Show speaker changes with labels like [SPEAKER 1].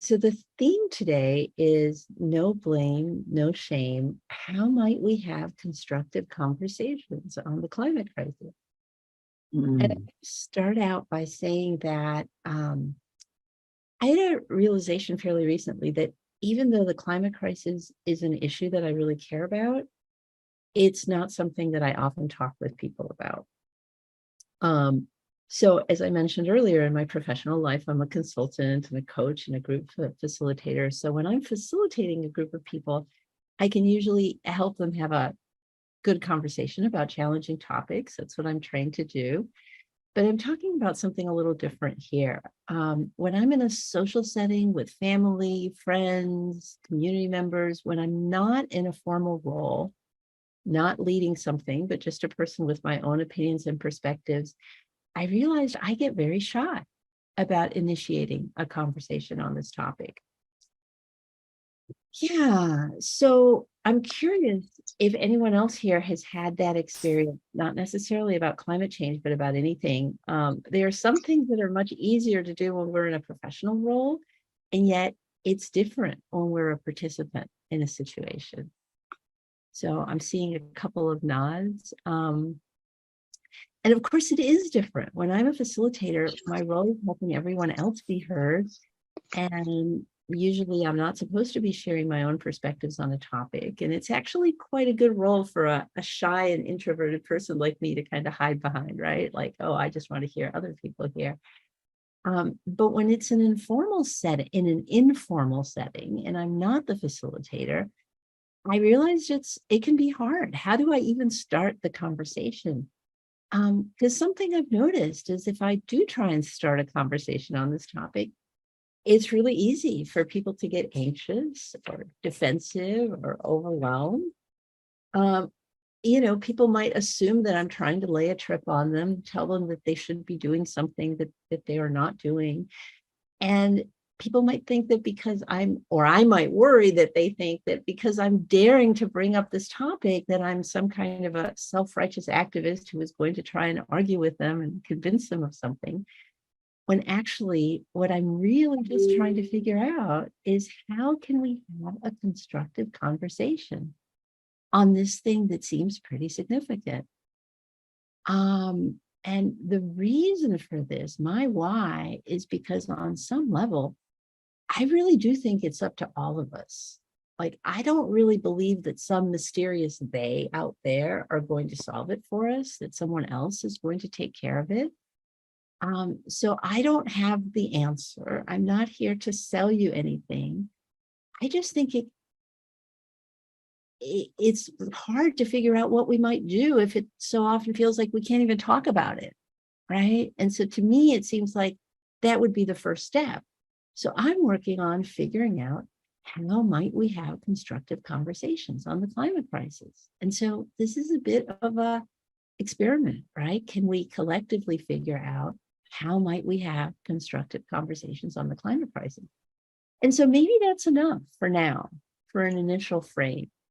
[SPEAKER 1] So the theme today is no blame, no shame. How might we have constructive conversations on the climate crisis? And I
[SPEAKER 2] Mm,
[SPEAKER 1] start out by saying that I had a realization fairly recently that even though the climate crisis is an issue that I really care about, it's not something that I often talk with people about. Um, so as I mentioned earlier, in my professional life, I'm a consultant and a coach and a group facilitator. So when I'm facilitating a group of people, I can usually help them have a good conversation about challenging topics. That's what I'm trained to do. But I'm talking about something a little different here. When I'm in a social setting with family, friends, community members, when I'm not in a formal role, not leading something, but just a person with my own opinions and perspectives, I realized I get very shy about initiating a conversation on this topic. Yeah, so I'm curious if anyone else here has had that experience, not necessarily about climate change, but about anything. There are some things that are much easier to do when we're in a professional role, and yet it's different when we're a participant in a situation. So I'm seeing a couple of nods. And of course, it is different. When I'm a facilitator, my role is helping everyone else be heard. And usually I'm not supposed to be sharing my own perspectives on a topic. And it's actually quite a good role for a shy and introverted person like me to kind of hide behind, right? Like, oh, I just want to hear other people here. But when it's an informal setting, in an informal setting, and I'm not the facilitator, I realized it can be hard. How do I even start the conversation? Because something I've noticed is if I do try and start a conversation on this topic, it's really easy for people to get anxious or defensive or overwhelmed. Um, people might assume that I'm trying to lay a trip on them, tell them that they should be doing something that they are not doing. And people might think that because or I might worry that they think that because I'm daring to bring up this topic, that I'm some kind of a self-righteous activist who is going to try and argue with them and convince them of something. When actually, what I'm really just trying to figure out is how can we have a constructive conversation on this thing that seems pretty significant? And the reason for this, my why, is because on some level, I really do think it's up to all of us. Like, I don't really believe that some mysterious they out there are going to solve it for us, that someone else is going to take care of it. So I don't have the answer. I'm not here to sell you anything. I just think it's hard to figure out what we might do if it so often feels like we can't even talk about it, right? And so to me, it seems like that would be the first step. So I'm working on figuring out how might we have constructive conversations on the climate crisis. And so this is a bit of a experiment, right? Can we collectively figure out how might we have constructive conversations on the climate crisis? And so maybe that's enough for now, for an initial frame.